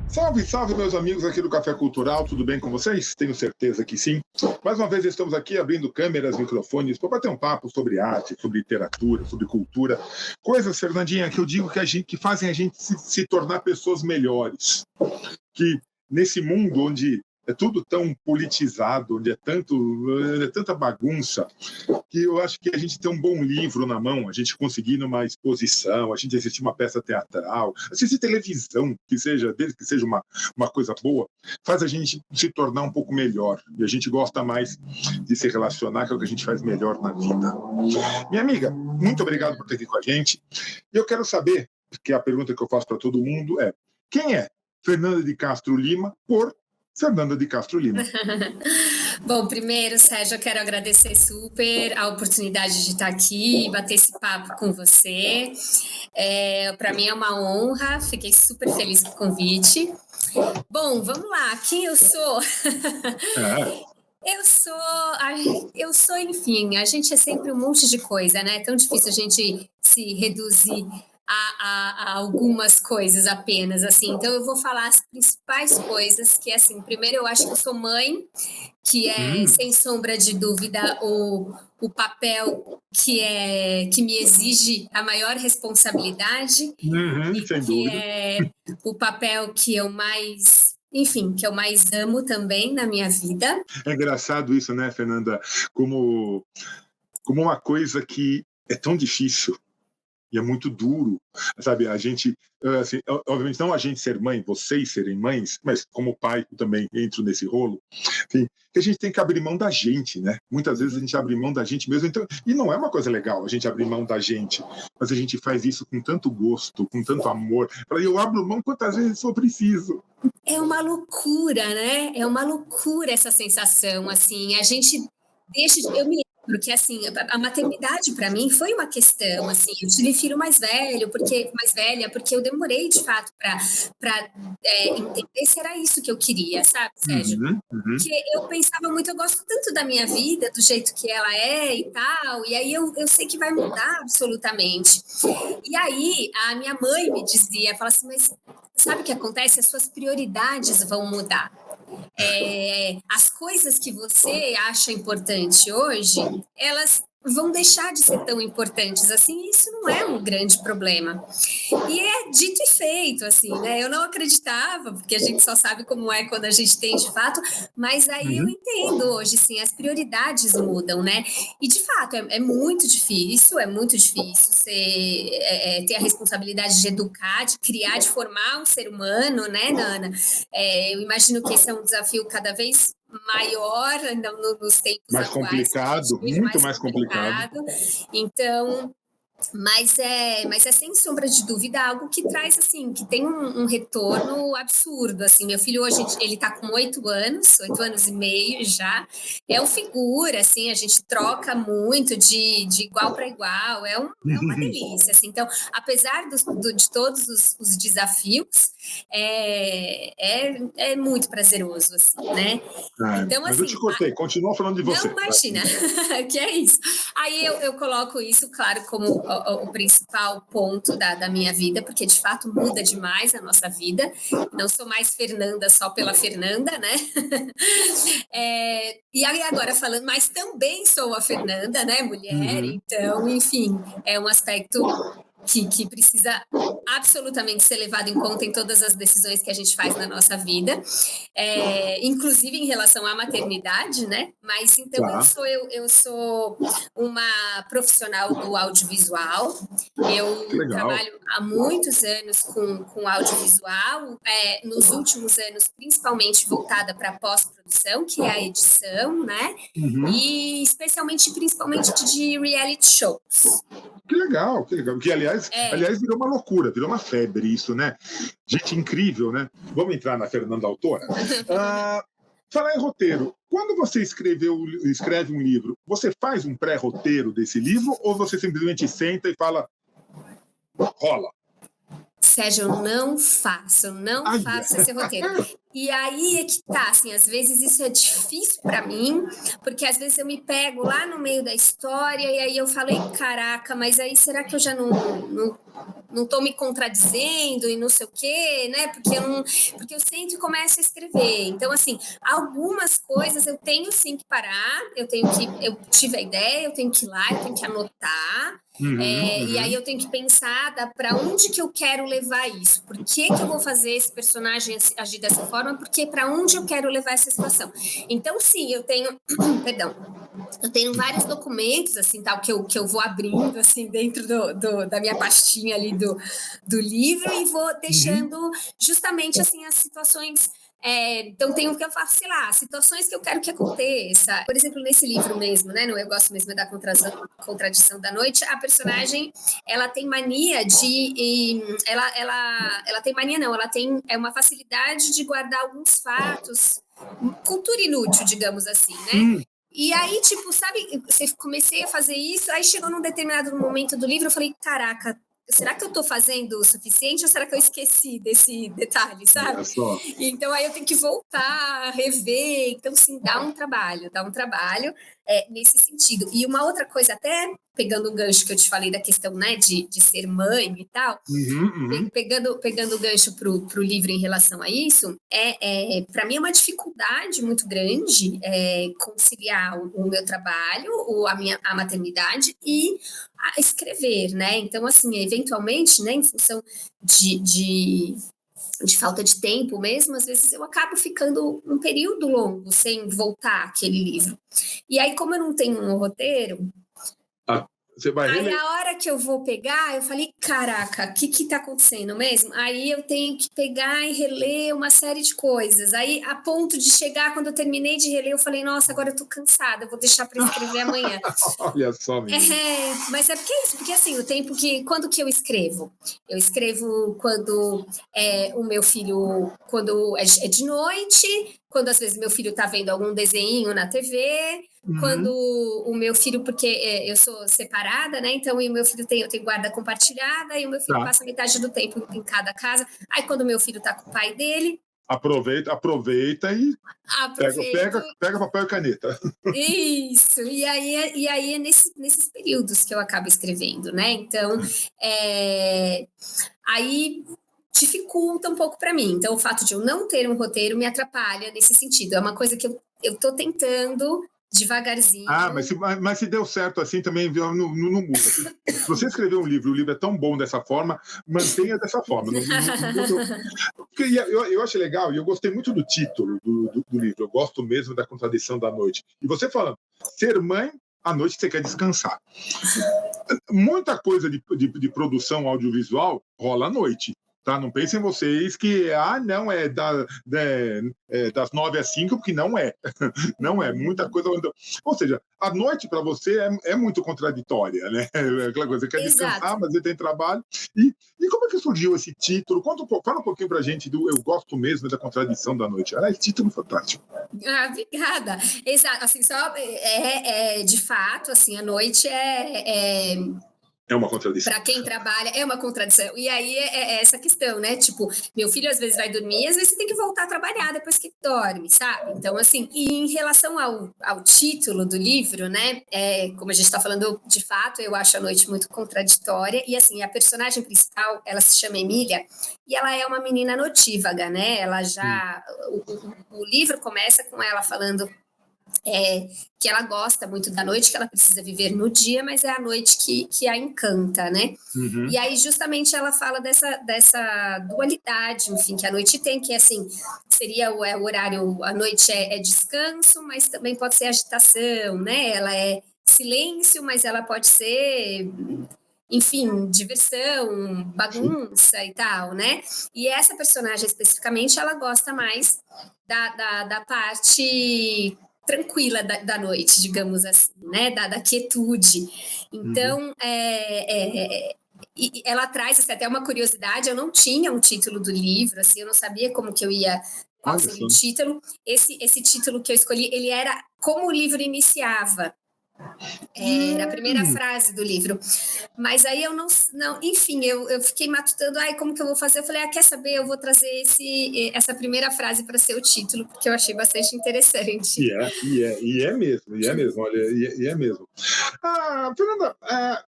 Salve, salve, meus amigos aqui do Café Cultural, tudo bem com vocês? Tenho certeza que sim. Mais uma vez estamos aqui abrindo câmeras, microfones, para bater um papo sobre arte, sobre literatura, sobre cultura. Coisas, Fernandinha, que eu digo que fazem a gente se tornar pessoas melhores. Que nesse mundo onde é tudo tão politizado, onde é tanta bagunça, que eu acho que a gente ter um bom livro na mão, a gente conseguir numa exposição, a gente assistir uma peça teatral, assistir televisão, desde que seja uma coisa boa, faz a gente se tornar um pouco melhor. E a gente gosta mais de se relacionar, que é o que a gente faz melhor na vida. Minha amiga, muito obrigado por ter aqui com a gente. E eu quero saber, que a pergunta que eu faço para todo mundo é: quem é Fernanda de Castro Lima por Fernanda de Castro Lima? Bom, primeiro, Sérgio, eu quero agradecer super a oportunidade de estar aqui e bater esse papo com você. Para mim é uma honra, fiquei super feliz com o convite. Bom, vamos lá, quem eu sou? Eu sou, enfim, a gente é sempre um monte de coisa, né? É tão difícil a gente se reduzir a algumas coisas apenas, assim. Então, eu vou falar as principais coisas, que, assim, primeiro eu acho que eu sou mãe, que é, sem sombra de dúvida, o papel que me exige a maior responsabilidade, e sem que dúvida. é o papel que eu mais... Enfim, que eu mais amo também na minha vida. É engraçado isso, né, Fernanda? Como uma coisa que é tão difícil e é muito duro, sabe? A gente, assim, obviamente, não a gente ser mãe, vocês serem mães, mas como pai eu também entro nesse rolo, assim, que a gente tem que abrir mão da gente, né? Muitas vezes a gente abre mão da gente mesmo, então, e não é uma coisa legal a gente abrir mão da gente, mas a gente faz isso com tanto gosto, com tanto amor. Eu abro mão quantas vezes for preciso. É uma loucura, né? É uma loucura essa sensação, assim, a gente deixa... Eu me lembro que, assim, a maternidade para mim foi uma questão, assim, eu tive filho mais velha, porque eu demorei, de fato, para entender se era isso que eu queria, sabe, Sérgio? Porque eu pensava muito, eu gosto tanto da minha vida, do jeito que ela é e tal, e aí eu sei que vai mudar absolutamente. E aí a minha mãe me dizia, fala assim, mas sabe o que acontece? As suas prioridades vão mudar. As coisas que você acha importante hoje, elas vão deixar de ser tão importantes assim, isso não é um grande problema. E é dito e feito, assim, né? Eu não acreditava, porque a gente só sabe como é quando a gente tem de fato, mas aí eu entendo hoje, sim, as prioridades mudam, né? E de fato, é muito difícil ter a responsabilidade de educar, de criar, de formar um ser humano, né, Nana? Eu imagino que esse é um desafio cada vez maior nos tempos mais atuais. Complicado, muito mais complicado. Então... Mas é sem sombra de dúvida algo que traz, assim, que tem um retorno absurdo, assim. Meu filho hoje, ele tá com 8 anos e meio já, é um figura, assim, a gente troca muito de igual para igual, é uma delícia, assim. Então, apesar de todos os desafios, é muito prazeroso, assim, né? Então, mas assim, eu te cortei, continua falando de você. Não, imagina, que é isso. Aí eu coloco isso, claro, como o principal ponto da minha vida, porque de fato muda demais a nossa vida. Não sou mais Fernanda só pela Fernanda, né? E aí agora falando, mas também sou a Fernanda, né, mulher? Então, enfim, é um aspecto que precisa absolutamente ser levado em conta em todas as decisões que a gente faz na nossa vida, inclusive em relação à maternidade, né? Mas então eu sou uma profissional do audiovisual, eu trabalho há muitos anos com audiovisual, nos últimos anos principalmente voltada para pós-produção, que é a edição, né? E principalmente de reality shows. Que legal. Que, aliás, virou uma loucura, virou uma febre isso, né? Gente incrível, né? Vamos entrar na Fernanda Autora? Falar em roteiro, quando você escreve um livro, você faz um pré-roteiro desse livro ou você simplesmente senta e fala, rola? Sérgio, eu não faço esse roteiro. E aí é que tá, assim, às vezes isso é difícil para mim, porque às vezes eu me pego lá no meio da história e aí eu falei, caraca, mas aí será que eu já não estou me contradizendo e não sei o quê, né? Porque eu sempre começo a escrever. Então, assim, algumas coisas eu tenho sim que parar, eu tive a ideia, eu tenho que ir lá, eu tenho que anotar. E aí eu tenho que pensar para onde que eu quero levar isso, por que eu vou fazer esse personagem agir dessa forma, porque para onde eu quero levar essa situação. Então, sim, eu tenho, perdão, eu tenho vários documentos, assim, tal, que eu vou abrindo, assim, dentro da minha pastinha ali do livro e vou deixando justamente, assim, as situações. Então, tem o que eu faço, sei lá, situações que eu quero que aconteça. Por exemplo, nesse livro mesmo, né, no Eu Gosto Mesmo da Contradição da Noite, a personagem, ela tem mania ela tem mania, não, ela tem uma facilidade de guardar alguns fatos, cultura inútil, digamos assim, né? E aí, tipo, sabe, comecei a fazer isso, aí chegou num determinado momento do livro, eu falei, caraca, será que eu tô fazendo o suficiente ou será que eu esqueci desse detalhe, sabe? Então aí eu tenho que voltar, rever, então sim, dá um trabalho nesse sentido. E uma outra coisa, até pegando o gancho que eu te falei da questão, né, de ser mãe e tal, pegando o gancho pro livro em relação a isso, para mim é uma dificuldade muito grande conciliar o meu trabalho, a maternidade e a escrever, né? Então, assim, eventualmente, né, em função de falta de tempo mesmo, às vezes eu acabo ficando um período longo sem voltar àquele livro. E aí, como eu não tenho um roteiro, você vai aí a hora que eu vou pegar, eu falei, caraca, o que tá acontecendo mesmo? Aí eu tenho que pegar e reler uma série de coisas. Aí, a ponto de chegar, quando eu terminei de reler, eu falei, nossa, agora eu tô cansada, eu vou deixar para escrever amanhã. Olha só, mas é porque assim, quando que eu escrevo? Eu escrevo quando o meu filho, quando é de noite, quando às vezes meu filho tá vendo algum desenho na TV, quando o meu filho, porque eu sou separada, né? Então, o meu filho eu tenho guarda compartilhada, e o meu filho passa metade do tempo em cada casa. Aí, quando o meu filho tá com o pai dele, aproveita e pega papel e caneta. Isso, e aí é nesses períodos que eu acabo escrevendo, né? Então, aí dificulta um pouco para mim. Então, o fato de eu não ter um roteiro me atrapalha nesse sentido. É uma coisa que eu estou tentando devagarzinho. Mas se deu certo assim, também não muda. Se você escrever um livro, o livro é tão bom dessa forma, mantenha dessa forma. Porque eu acho legal, e eu gostei muito do título do livro. Eu gosto mesmo da Contradição da Noite. E você falando, ser mãe, à noite você quer descansar. Muita coisa de produção audiovisual rola à noite. Tá? Não pensem vocês que não é das 9 às 5, porque não é. Não é. Muita coisa. Ou seja, a noite para você é muito contraditória, né? Aquela coisa, você quer descansar, mas você tem trabalho. E como é que surgiu esse título? Fala um pouquinho pra gente do Eu Gosto Mesmo da Contradição da Noite. Esse título fantástico. Obrigada. Exato. Assim, só de fato, assim, a noite é uma contradição. Para quem trabalha, é uma contradição. E aí é essa questão, né? Tipo, meu filho às vezes vai dormir, às vezes você tem que voltar a trabalhar depois que dorme, sabe? Então, assim, e em relação ao título do livro, né? Como a gente está falando, de fato, eu acho a noite muito contraditória. E, assim, a personagem principal, ela se chama Emília, e ela é uma menina notívaga, né? Ela já... O livro começa com ela falando... que ela gosta muito da noite, que ela precisa viver no dia, mas é a noite que a encanta, né? E aí, justamente, ela fala dessa dualidade, enfim, que a noite tem, que, assim, seria o horário, a noite é descanso, mas também pode ser agitação, né? Ela é silêncio, mas ela pode ser... enfim, diversão, bagunça e tal, né? E essa personagem, especificamente, ela gosta mais da parte... tranquila da noite, digamos assim, né? Da quietude. Então, e ela traz assim, até uma curiosidade. Eu não tinha um título do livro, assim, eu não sabia como que eu ia, qual seria o título. Esse título que eu escolhi, ele era como o livro iniciava. Era a primeira Hum, frase do livro. Mas aí eu não, enfim, eu fiquei matutando, ai, como que eu vou fazer? Eu falei, quer saber? Eu vou trazer essa primeira frase para ser o título, porque eu achei bastante interessante. e é mesmo, olha, e é mesmo. Fernanda,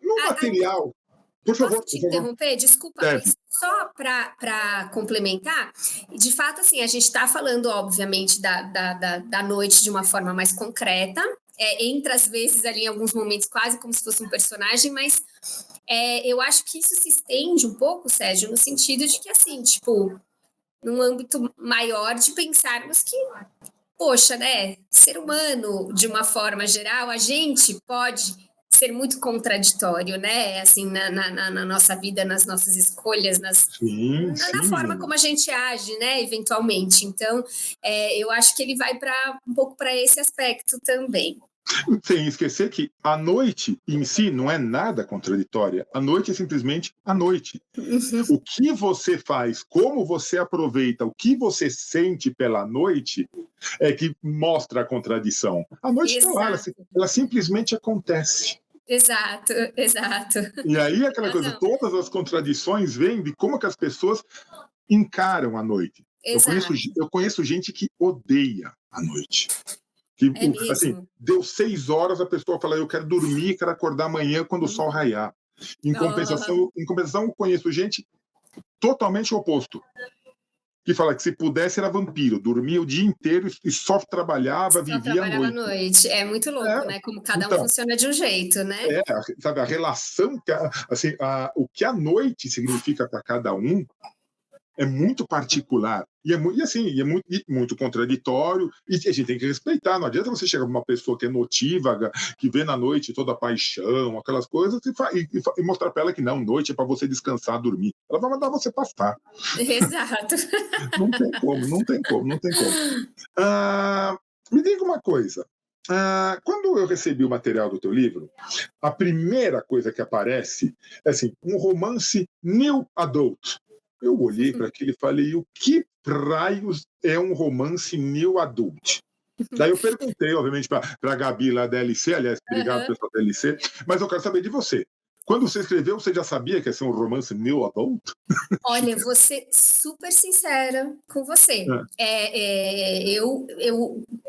no Ah, material, por posso favor, te por favor, interromper? Desculpa, deve. só para complementar, de fato, assim, a gente está falando, obviamente, da noite de uma forma mais concreta, entra às vezes ali em alguns momentos quase como se fosse um personagem, mas eu acho que isso se estende um pouco, Sérgio, no sentido de que, assim, tipo, num âmbito maior de pensarmos que, poxa, né, ser humano, de uma forma geral, a gente pode ser muito contraditório, né, assim, na nossa vida, nas nossas escolhas, Sim, na forma sim. como a gente age, né, eventualmente. Então, eu acho que ele vai para um pouco para esse aspecto também. Sem esquecer que a noite em si não é nada contraditória. A noite é simplesmente a noite. O que você faz, como você aproveita, o que você sente pela noite é que mostra a contradição. A noite está lá, Exato, ela simplesmente acontece. exato, exato. E aí aquela coisa, Razão. todas as contradições vêm de como que as pessoas encaram a noite. Exato. Eu conheço gente que odeia a noite. Que, É assim, mesmo. deu 6 horas, a pessoa fala, eu quero dormir, quero acordar amanhã quando o sol raiar. Oh, Em compensação, eu conheço gente totalmente oposto, que fala que se pudesse era vampiro, dormia o dia inteiro e só trabalhava, só vivia à trabalhava à noite. noite. É muito É, louco, né? Como cada um então, funciona de um jeito, né? sabe, a relação, assim, o que a noite significa para cada um é muito particular. E é muito contraditório, e a gente tem que respeitar. Não adianta você chegar para uma pessoa que é notívaga, que vê na noite toda a paixão, aquelas coisas, e mostrar para ela que não, noite é para você descansar, dormir. Ela vai mandar você passar. Exato. Não tem como, não tem como, não tem como. Ah, me diga uma coisa. Quando eu recebi o material do teu livro, a primeira coisa que aparece é assim, um romance new adult. Eu olhei para aquilo e falei, o que raios é um romance new adult? Daí eu perguntei, obviamente, para a Gabi lá da LC, aliás, obrigado, Aham. pessoal da LC, mas eu quero saber de você. Quando você escreveu, você já sabia que ia ser um romance new adult? Olha, vou ser super sincera com você. É. Eu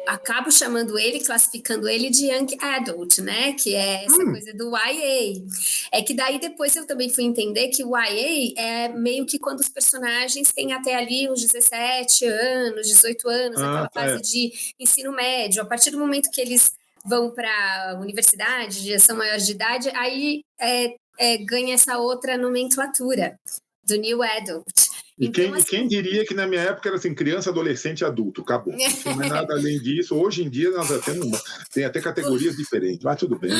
acabo chamando ele, classificando ele de Young Adult, né? Que é essa Hum, coisa do YA. É que daí depois eu também fui entender que o YA é meio que quando os personagens têm até ali uns 17 anos, 18 anos, aquela tá, fase de ensino médio. A partir do momento que eles vão para a universidade, já são maiores de idade, aí ganha essa outra nomenclatura do New Adult. Então, e quem assim, diria que na minha época era assim, criança, adolescente, adulto, acabou. Não tinha mais nada além disso. Hoje em dia nós já temos tem até categorias diferentes, mas tudo bem.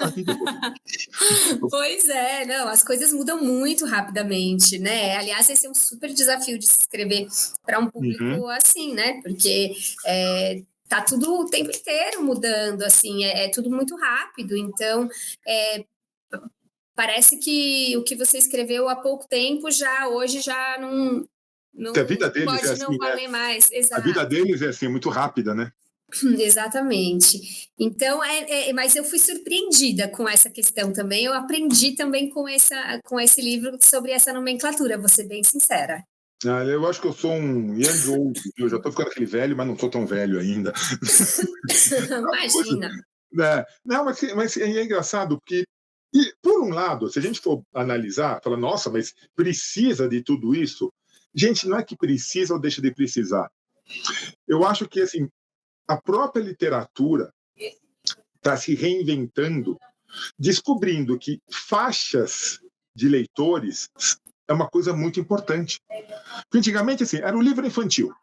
A vida evolui. pois é, não, as coisas mudam muito rapidamente, né? Aliás, esse é um super desafio de se escrever para um Uhum. público assim, né? Porque tá tudo o tempo inteiro mudando, assim, é tudo muito rápido. Então, é, parece que o que você escreveu há pouco tempo já hoje já A não vida deles é pode não assim, né? valer mais. A vida Exato. deles é assim, muito rápida, né? Exatamente. Então, mas eu fui surpreendida com essa questão também. Eu aprendi também com esse livro sobre essa nomenclatura, vou ser bem sincera. Eu acho que eu sou um young old, eu já estou ficando aquele velho, mas não sou tão velho ainda. Coisa, Imagina. né? Não, mas é engraçado porque, por um lado, se a gente for analisar, fala, nossa, mas precisa de tudo isso? Gente, não é que precisa ou deixa de precisar. Eu acho que assim, a própria literatura está se reinventando, descobrindo que faixas de leitores é uma coisa muito importante. Porque antigamente, assim, era um livro infantil.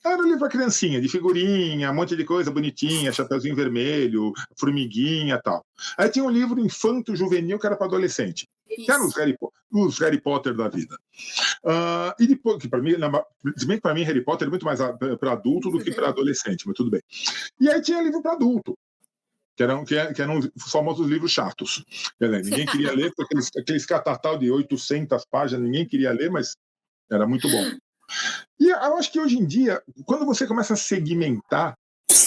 Era um livro para criancinha, de figurinha, um monte de coisa bonitinha, Chapeuzinho Vermelho, Formiguinha e tal. Aí tinha um livro infanto-juvenil que era para adolescente, que eram Isso. os Harry Potter da vida. E depois, que para mim, se bem que para mim Harry Potter é muito mais para adulto do que para adolescente, mas tudo bem. E aí tinha livro para adulto, que eram os famosos livros chatos. Ninguém queria ler, aqueles catatal de 800 páginas, ninguém queria ler, mas era muito bom. E eu acho que hoje em dia, quando você começa a segmentar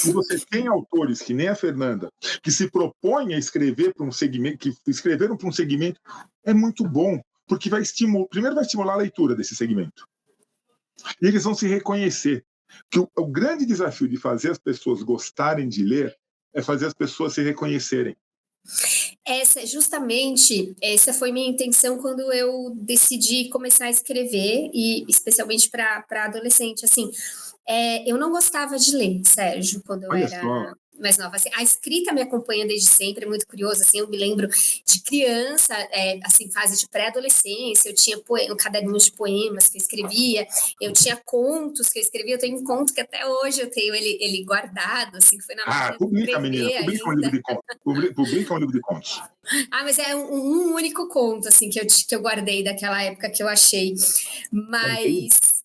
E você tem autores, que nem a Fernanda, que se propõem a escrever para um segmento, que escreveram para um segmento, é muito bom, porque primeiro vai estimular a leitura desse segmento. E eles vão se reconhecer. Que o grande desafio de fazer as pessoas gostarem de ler é fazer as pessoas se reconhecerem. Essa foi minha intenção quando eu decidi começar a escrever, e especialmente para adolescente. Assim, eu não gostava de ler, Sérgio, quando eu era mais nova. Assim, a escrita me acompanha desde sempre, é muito curioso. Assim, eu me lembro de criança, assim, fase de pré-adolescência, eu tinha caderninhos de poemas que eu escrevia, eu tinha contos que eu escrevia, eu tenho um conto que até hoje eu tenho ele guardado, assim, foi na máquina de publica, menina, publica um livro de contos. Publica um livro de contos. Mas é um único conto, assim, que eu guardei daquela época que eu achei. Mas,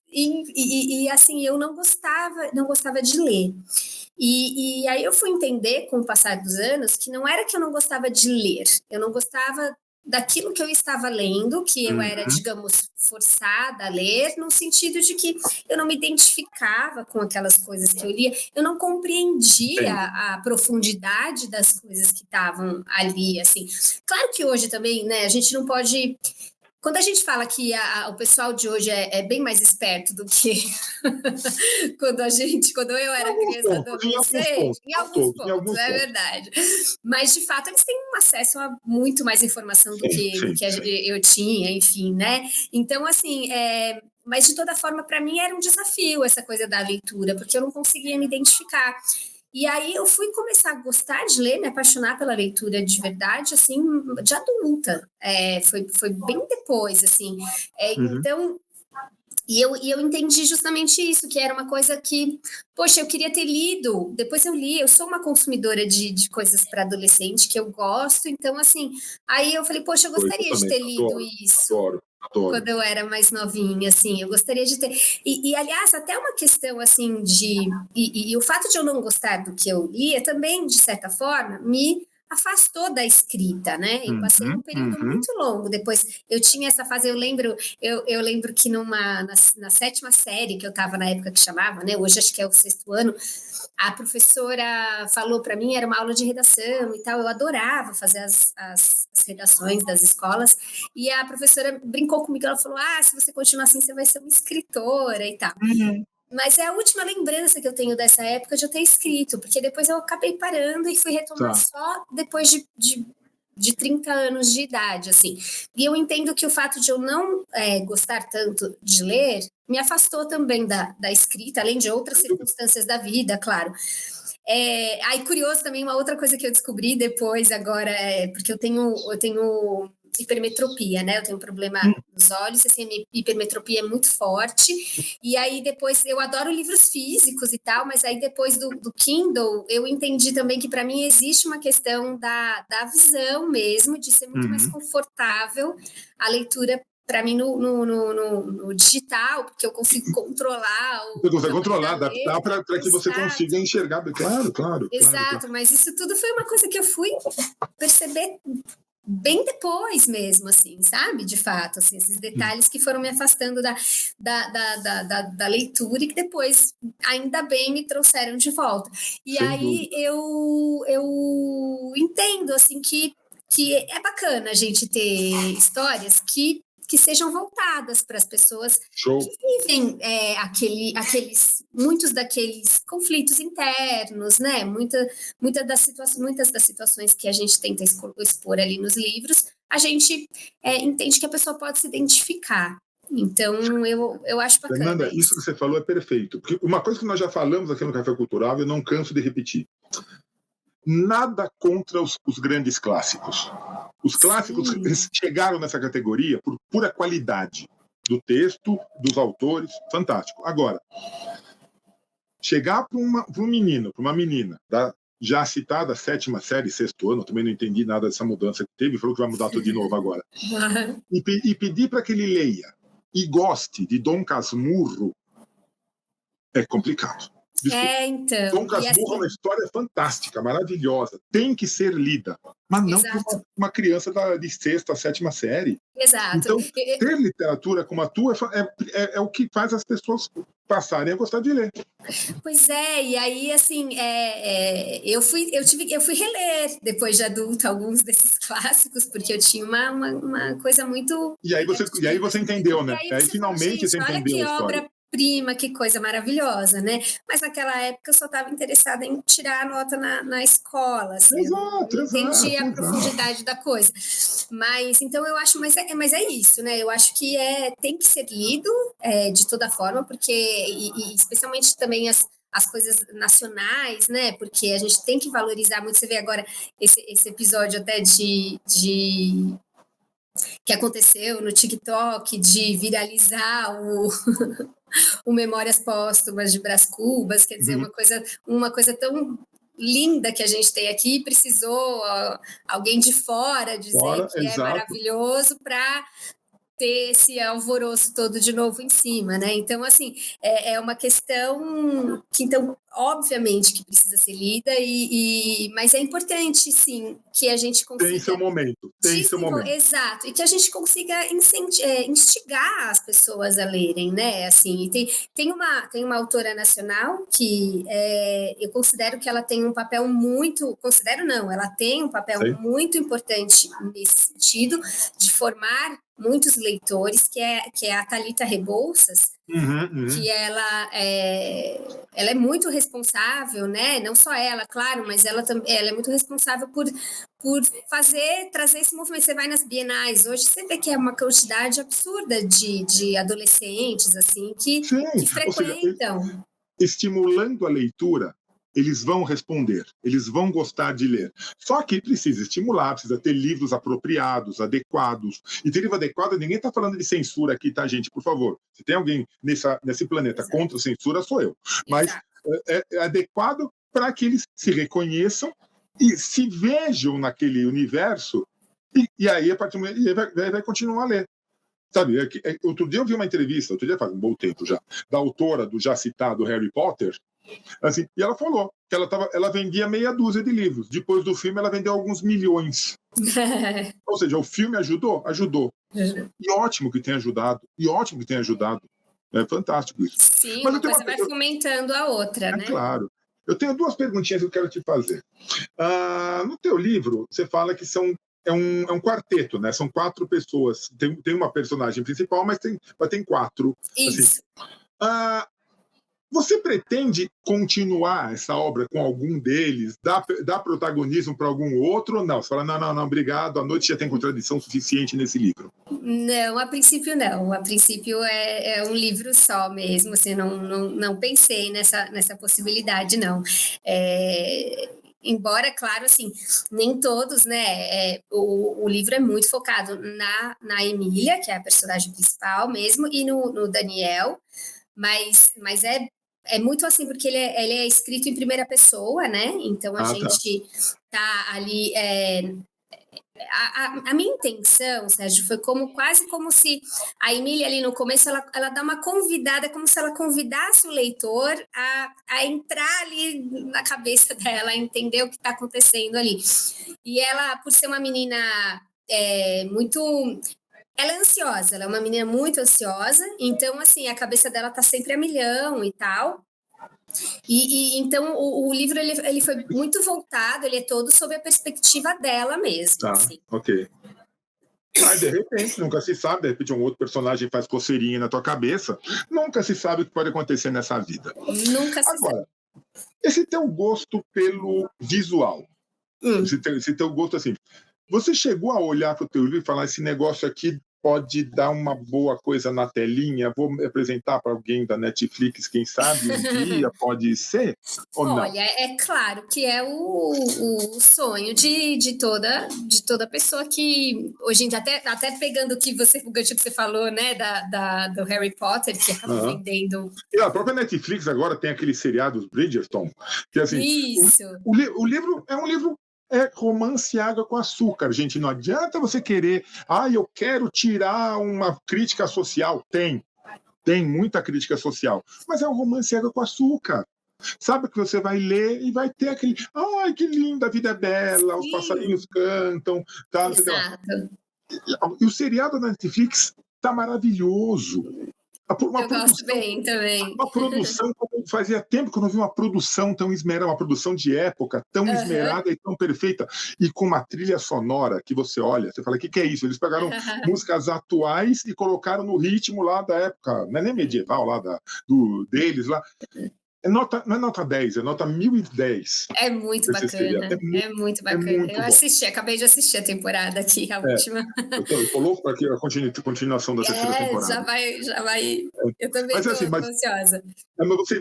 assim, eu não gostava de ler. E aí eu fui entender, com o passar dos anos, que não era que eu não gostava de ler, eu não gostava daquilo que eu estava lendo, que eu era, digamos, forçada a ler, no sentido de que eu não me identificava com aquelas coisas que eu lia, eu não compreendia a profundidade das coisas que estavam ali, assim. Claro que hoje também, né, a gente não pode... Quando a gente fala que o pessoal de hoje é bem mais esperto do que quando eu era criança, adolescente, em alguns pontos, é verdade. Mas, de fato, eles têm um acesso a muito mais informação do que eu tinha, enfim, né? Então, assim, mas de toda forma, para mim era um desafio essa coisa da leitura, porque eu não conseguia me identificar. E aí eu fui começar a gostar de ler, me apaixonar pela leitura de verdade, assim, de adulta. Foi bem depois, assim. Então, e eu entendi justamente isso, que era uma coisa que, poxa, eu queria ter lido. Depois eu li, eu sou uma consumidora de coisas para adolescente que eu gosto. Então, assim, aí eu falei, poxa, eu gostaria de ter lido isso. Adoro. Quando eu era mais novinha, assim, eu gostaria de ter... E aliás, até uma questão, assim, e o fato de eu não gostar do que eu lia também, de certa forma, me afastou da escrita, né? Eu passei um período muito longo. Depois, eu tinha essa fase, eu lembro que na 7ª série, que eu estava na época que chamava, né? Hoje acho que é o 6º ano, a professora falou para mim, era uma aula de redação e tal, eu adorava fazer as redações das escolas, e a professora brincou comigo, ela falou, se você continuar assim, você vai ser uma escritora e tal. Mas é a última lembrança que eu tenho dessa época de eu ter escrito, porque depois eu acabei parando e fui retomar só depois de 30 anos de idade, assim. E eu entendo que o fato de eu não gostar tanto de ler me afastou também da escrita, além de outras circunstâncias da vida, claro. Aí, curioso também, uma outra coisa que eu descobri depois, agora, porque eu tenho hipermetropia, né? Eu tenho um problema nos olhos, assim, a minha hipermetropia é muito forte, e aí depois, eu adoro livros físicos e tal, mas aí depois do Kindle, eu entendi também que para mim existe uma questão da visão mesmo, de ser muito mais confortável a leitura para mim no digital, porque eu consigo controlar. Você consegue controlar, adaptar para que você consiga enxergar. Claro. Exato, claro. Mas isso tudo foi uma coisa que eu fui perceber bem depois mesmo, assim, sabe? De fato, assim, esses detalhes que foram me afastando da leitura e que depois, ainda bem, me trouxeram de volta. E sem aí eu entendo, assim, que é bacana a gente ter histórias que sejam voltadas para as pessoas que vivem muitos daqueles conflitos internos, né? Muitas das situações que a gente tenta expor ali nos livros, a gente entende que a pessoa pode se identificar. Então, eu acho bacana. Fernanda, isso que você falou é perfeito. Porque uma coisa que nós já falamos aqui no Café Cultural, eu não canso de repetir. Nada contra os grandes clássicos. Os clássicos chegaram nessa categoria por pura qualidade do texto, dos autores, fantástico. Agora, chegar para um menino, para uma menina, da já citada 7ª série, 6º ano, também não entendi nada dessa mudança que teve, falou que vai mudar tudo de novo agora, e pedir para que ele leia e goste de Dom Casmurro é complicado. Então. Dom Casmurro é uma história fantástica, maravilhosa. Tem que ser lida, mas não por uma criança de sexta, sétima série. Exato. Então, ter literatura como a tua é o que faz as pessoas passarem a gostar de ler. Pois é, e aí, assim, eu fui reler, depois de adulta, alguns desses clássicos, porque eu tinha uma coisa muito... E aí você entendeu, né? Aí finalmente você entendeu a história. Olha que obra-prima, que coisa maravilhosa, né? Mas naquela época eu só estava interessada em tirar a nota na escola, assim, Exato, eu não entendi a profundidade da coisa. Mas, então, eu acho, mas é isso, né? Eu acho que tem que ser lido de toda forma, porque, e especialmente também as coisas nacionais, né? Porque a gente tem que valorizar muito. Você vê agora esse episódio até que aconteceu no TikTok de viralizar o Memórias Póstumas de Brás Cubas, quer dizer, uma coisa tão linda que a gente tem aqui, precisou alguém de fora dizer que é maravilhoso para ter esse alvoroço todo de novo em cima, né? Então, assim, é uma questão que, então, obviamente que precisa ser lida, mas é importante, sim, que a gente consiga... Tem seu momento. Exato, e que a gente consiga instigar as pessoas a lerem, né? Assim, tem uma autora nacional que eu considero que ela tem um papel muito... Considero não, ela tem um papel muito importante nesse sentido, de formar muitos leitores, que é a Thalita Rebouças, que ela é muito responsável, né? Não só ela, claro, mas ela é muito responsável por trazer esse movimento. Você vai nas bienais hoje, você vê que é uma quantidade absurda de adolescentes assim que frequentam. Ou seja, estimulando a leitura, eles vão responder, eles vão gostar de ler. Só que precisa estimular, precisa ter livros apropriados, adequados. E ter livro adequado, ninguém está falando de censura aqui, tá, gente? Por favor, se tem alguém nesse planeta contra a censura, sou eu. Mas é adequado para que eles se reconheçam e se vejam naquele universo, e aí, a partir do momento, vai continuar a ler. Sabe, outro dia eu vi uma entrevista, faz um bom tempo já, da autora do já citado Harry Potter, assim, e ela falou que ela vendia meia dúzia de livros. Depois do filme, ela vendeu alguns milhões. Ou seja, o filme ajudou? Ajudou. E ótimo que tenha ajudado. É fantástico isso. Sim, mas uma coisa vai fomentando a outra, né? Claro. Eu tenho duas perguntinhas que eu quero te fazer. No teu livro, você fala que é um quarteto, né? São 4 pessoas. Tem uma personagem principal, mas tem 4. Isso. Assim. Você pretende continuar essa obra com algum deles? Dar protagonismo para algum outro ou não? Você fala, não, obrigado, a noite já tem contradição suficiente nesse livro. Não, a princípio não. A princípio é um livro só mesmo, assim, não pensei nessa possibilidade, não. Embora, claro, assim, nem todos, né? O livro é muito focado na Emília, que é a personagem principal mesmo, e no Daniel, mas é muito assim, porque ele é escrito em primeira pessoa, né? Então a gente tá ali. A minha intenção, Sérgio, foi quase como se a Emília ali no começo ela dá uma convidada, como se ela convidasse o leitor a entrar ali na cabeça dela, a entender o que está acontecendo ali. E ela, por ser uma menina muito... Ela é ansiosa, ela é uma menina muito ansiosa, então, assim, a cabeça dela tá sempre a milhão e tal. E então, o livro, ele foi muito voltado, ele é todo sob a perspectiva dela mesmo. Tá, assim. Ok. Mas, de repente, nunca se sabe, de repente um outro personagem faz coceirinha na tua cabeça, nunca se sabe o que pode acontecer nessa vida. Nunca se sabe. Agora, esse teu gosto pelo visual, esse teu gosto assim, você chegou a olhar para o teu livro e falar, esse negócio aqui pode dar uma boa coisa na telinha, vou apresentar para alguém da Netflix, quem sabe um dia pode ser? Ou não? Olha, é claro que é o sonho de toda pessoa que, hoje em dia, até pegando o gancho que você falou, né, do Harry Potter, que acaba vendendo... E a própria Netflix agora tem aquele seriado, os Bridgerton, que assim... Isso! O livro é um livro... É romance água com açúcar, gente. Não adianta você querer... eu quero tirar uma crítica social. Tem muita crítica social. Mas é um romance água com açúcar. Sabe que você vai ler e vai ter aquele... Ai, que linda, a vida é bela, os passarinhos cantam, tá, não sei o que lá. E o seriado da Netflix tá maravilhoso. Eu gosto bem também. Uma produção, fazia tempo que eu não vi uma produção tão esmerada, uma produção de época tão esmerada e tão perfeita, e com uma trilha sonora que você olha, você fala, o que é isso? Eles pegaram músicas atuais e colocaram no ritmo lá da época, não é nem medieval, lá deles lá. Não é nota 10, é nota 1010. É muito bacana. É muito bacana. Eu assisti, acabei de assistir a temporada aqui, a última. Eu tô louco para que a continuação da terceira temporada. Já vai. Eu também estou ansiosa.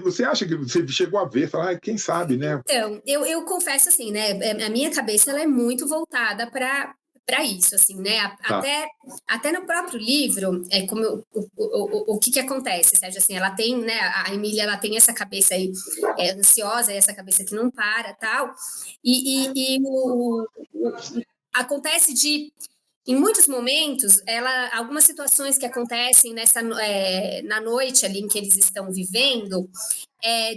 Você acha que você chegou a ver, falar, quem sabe, né? Então, eu confesso assim, né? A minha cabeça ela é muito voltada para isso, assim, né? Até no próprio livro, o que acontece, Sérgio? Assim, ela tem, né? A Emília, ela tem essa cabeça aí ansiosa, essa cabeça que não para, tal. Acontece em muitos momentos, algumas situações que acontecem na noite ali em que eles estão vivendo,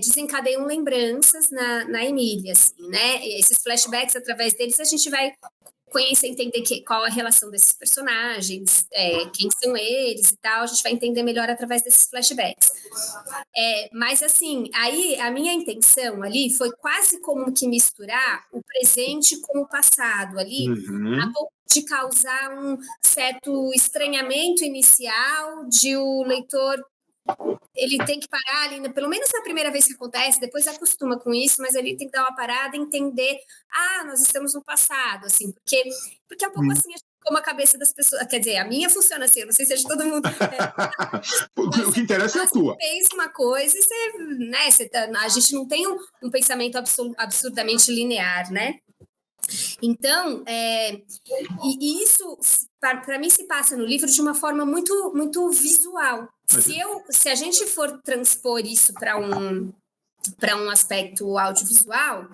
desencadeiam lembranças na Emília, assim, né? Esses flashbacks, através deles, a gente vai conhecer, entender qual a relação desses personagens, quem são eles e tal, a gente vai entender melhor através desses flashbacks. Mas, assim, aí a minha intenção ali foi quase como que misturar o presente com o passado ali, a ponto de causar um certo estranhamento inicial de o leitor... Ele tem que parar ali, pelo menos na primeira vez que acontece, depois acostuma com isso, mas ele tem que dar uma parada e entender, nós estamos no passado, assim, porque é um pouco assim, como a cabeça das pessoas, quer dizer, a minha funciona assim, eu não sei se é de todo mundo. O que interessa é a tua. Você pensa uma coisa e a gente não tem um pensamento absurdamente linear, né? Então, e isso, para mim, se passa no livro de uma forma muito, muito visual. Se a gente for transpor isso para um aspecto audiovisual,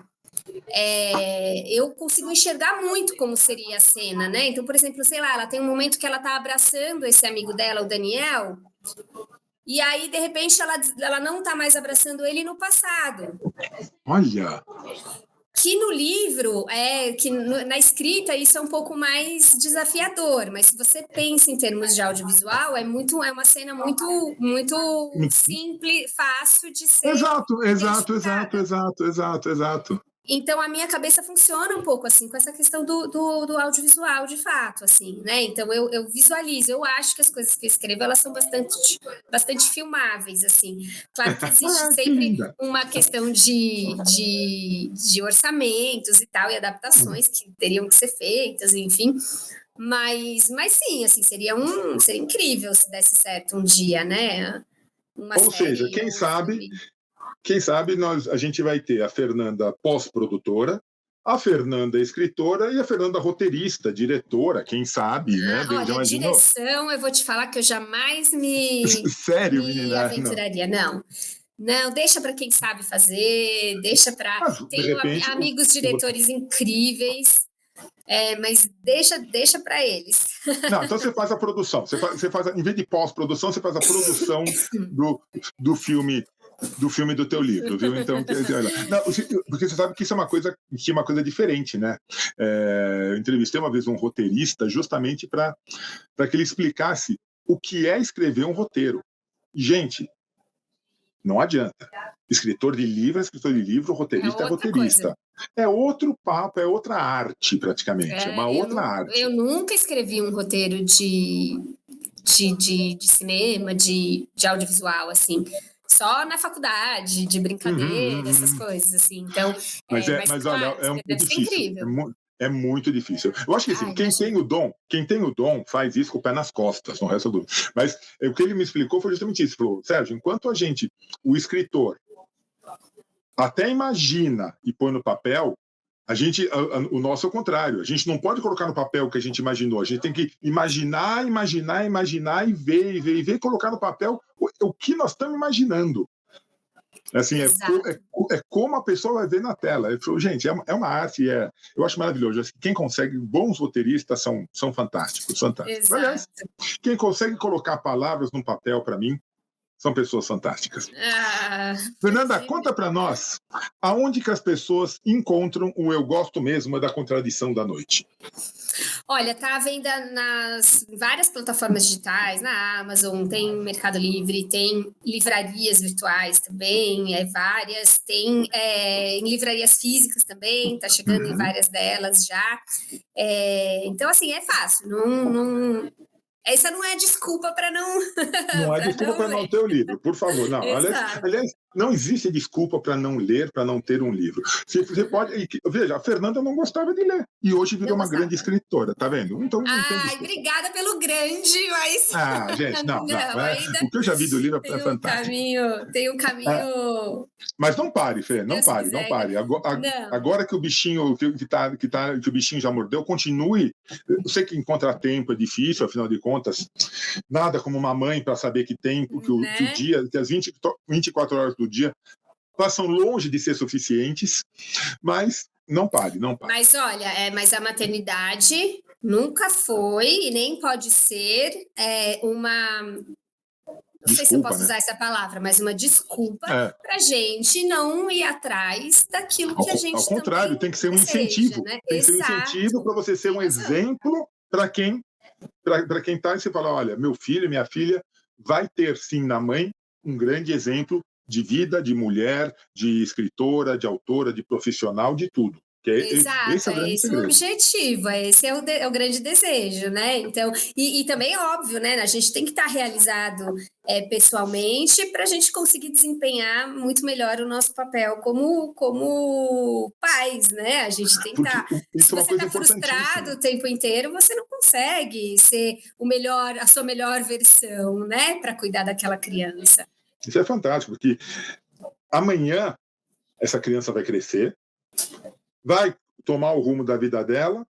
eu consigo enxergar muito como seria a cena, né? Então, por exemplo, sei lá, ela tem um momento que ela está abraçando esse amigo dela, o Daniel, e aí, de repente, ela não está mais abraçando ele no passado. Olha! Que no livro, na escrita, isso é um pouco mais desafiador, mas se você pensa em termos de audiovisual, é uma cena muito, muito simples, fácil de ser. Exato. Então, a minha cabeça funciona um pouco assim, com essa questão do audiovisual, de fato, assim, né? Então, eu visualizo, eu acho que as coisas que eu escrevo, elas são bastante filmáveis, assim. Claro que existe sempre uma questão de orçamentos e tal, e adaptações que teriam que ser feitas, enfim. Mas sim, assim, seria incrível se desse certo um dia, né? Ou seja, quem sabe a gente vai ter a Fernanda pós-produtora, a Fernanda escritora e a Fernanda roteirista, diretora, quem sabe, né? Olha, direção, eu vou te falar que eu jamais Sério, menina? Aventuraria, não. Não, deixa para quem sabe fazer, deixa para... Tenho amigos diretores incríveis, mas deixa para eles. Não, então você faz a produção. Você faz, em vez de pós-produção, você faz a produção do filme do teu livro, viu? Então, porque você sabe que isso é uma coisa diferente, né? Eu entrevistei uma vez um roteirista justamente para que ele explicasse o que é escrever um roteiro. Gente, não adianta. Escritor de livro é escritor de livro, roteirista é roteirista. Coisa. É outro papo, é outra arte, praticamente. É uma outra arte. Eu nunca escrevi um roteiro de cinema, de audiovisual, assim. Só na faculdade, de brincadeira, essas coisas, assim. Então, mas claro, olha, é muito difícil. É muito difícil. Eu acho que assim, quem tem o dom faz isso com o pé nas costas, não resta dúvida. Mas o que ele me explicou foi justamente isso. Ele falou, Sérgio, enquanto o escritor, até imagina e põe no papel, o nosso é o contrário. A gente não pode colocar no papel o que a gente imaginou. A gente tem que imaginar e ver e colocar no papel o que nós estamos imaginando. Assim, é como a pessoa vai ver na tela. Eu falo, gente, é uma arte, eu acho maravilhoso. Assim, quem consegue, bons roteiristas são fantásticos. Exato. Aliás, quem consegue colocar palavras num papel, para mim, são pessoas fantásticas. Ah, Fernanda, conta para nós, aonde que as pessoas encontram o Eu Gosto Mesmo da Contradição da Noite? olha, tá à venda nas várias plataformas digitais, na Amazon, tem Mercado Livre, tem livrarias virtuais também, várias, tem em livrarias físicas também, tá chegando em várias delas já. Então, assim, é fácil, essa não é desculpa para não Não é para desculpa não para não ler. ter o livro, por favor. Não, Exato. aliás, não existe desculpa para não ler, para não ter um livro. Você pode. Veja, a Fernanda não gostava de ler e hoje virou Não uma grande gostava. escritora, tá vendo? Então não tem Ai, desculpa. obrigada pelo grande, mas Ah, gente, não, não. não, ainda O que eu já vi do livro é fantástico. tem um É, caminho, mas não pare, Fê, se não Deus pare, não quiser, ainda. pare. Não, Agora que o bichinho que o bichinho já mordeu, continue. Eu sei que encontrar tempo é difícil, afinal de contas, nada como uma mãe para saber que tempo, que o né? dia, que as 24 horas do dia passam longe de ser suficientes, mas não pare, não pare. Mas olha, mas a maternidade nunca foi e nem pode ser uma, não sei se eu Desculpa, posso né? usar essa palavra, mas uma desculpa É, para gente não ir atrás daquilo que a ao gente contrário, também tem que ser um deseja, incentivo. né? Tem que ser um incentivo Exato, para você ser tem um razão. exemplo para quem está e você fala, olha, meu filho, minha filha vai ter sim na mãe um grande exemplo de vida, de mulher, de escritora, de autora, de profissional, de tudo. Esse Exato, é o é grande esse o segredo. objetivo, esse é o grande desejo, né? Então, e também é óbvio, né? A gente tem que estar realizado pessoalmente para a gente conseguir desempenhar muito melhor o nosso papel como pais, né? A gente tem que Porque estar. Se isso é uma você coisa está frustrado importantíssima. o tempo inteiro, você não consegue ser a sua melhor versão, né? Para cuidar daquela criança. Isso é fantástico, porque amanhã essa criança vai crescer, vai tomar o rumo da vida dela,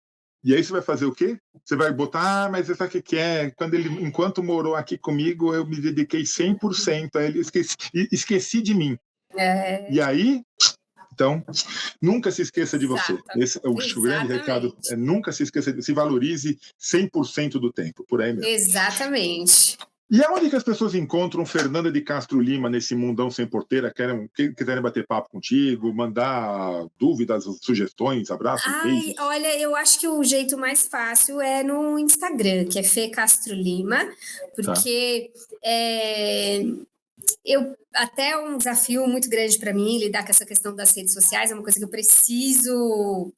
e aí você vai fazer o quê? Você vai botar, mas você sabe o que é? Enquanto morou aqui comigo, eu me dediquei 100% a ele, esqueci de mim. E É, aí, então, nunca se esqueça de você. exata, Esse é o grande recado, exatamente. nunca se esqueça, se valorize 100% do tempo, por aí mesmo. Exatamente. E aonde que as pessoas encontram Fernanda de Castro Lima nesse mundão sem porteira? Quiserem bater papo contigo, mandar dúvidas, sugestões, abraços, Ai, beijos? olha, eu acho que o jeito mais fácil é no Instagram, que é Fê Castro Lima, Tá? porque eu até um desafio muito grande para mim lidar com essa questão das redes sociais, é uma coisa que eu preciso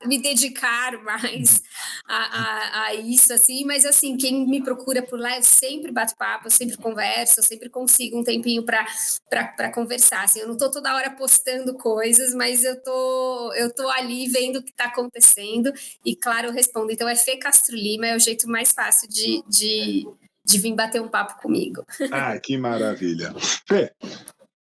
me dedicar mais a isso, assim, mas assim, quem me procura por lá, eu sempre bato papo, eu sempre converso, eu sempre consigo um tempinho para conversar, assim, eu não tô toda hora postando coisas, mas eu tô ali vendo o que está acontecendo e, claro, eu respondo. Então, é Fê Castro Lima, é o jeito mais fácil de vir bater um papo comigo. Ah, que maravilha. Fê,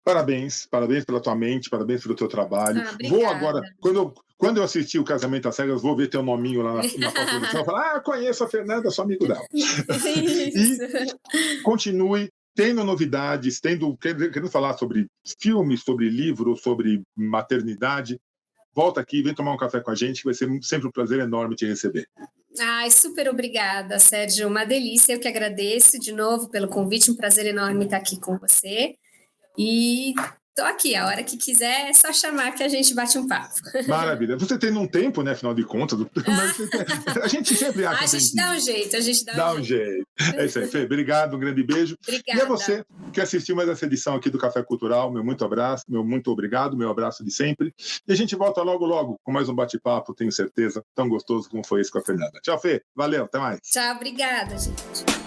parabéns, parabéns pela tua mente, parabéns pelo teu trabalho. Ah, Vou agora, obrigada. quando eu assistir o Casamento às Cegas, vou ver teu nominho lá na pós-produção e falar, conheço a Fernanda, sou amigo dela. E Isso. continue tendo novidades, querendo falar sobre filmes, sobre livros, sobre maternidade. Volta aqui, vem tomar um café com a gente, que vai ser sempre um prazer enorme te receber. Ai, super obrigada, Sérgio. Uma delícia. Eu que agradeço de novo pelo convite. Um prazer enorme estar aqui com você. E tô aqui. A hora que quiser, é só chamar que a gente bate um papo. Maravilha. Você tem um tempo, né, afinal de contas, mas a gente sempre acha A um gente dá tempinho. um jeito, a gente dá um Dá um jeito. jeito. É isso aí, Fê. Obrigado, um grande beijo. E a Obrigada. você que assistiu mais essa edição aqui do Café Cultural, meu muito abraço, meu muito obrigado, meu abraço de sempre. E a gente volta logo, logo com mais um bate-papo, tenho certeza, tão gostoso como foi esse com a Fernanda. Tchau, Fê. Valeu, até mais. Tchau, obrigada, gente.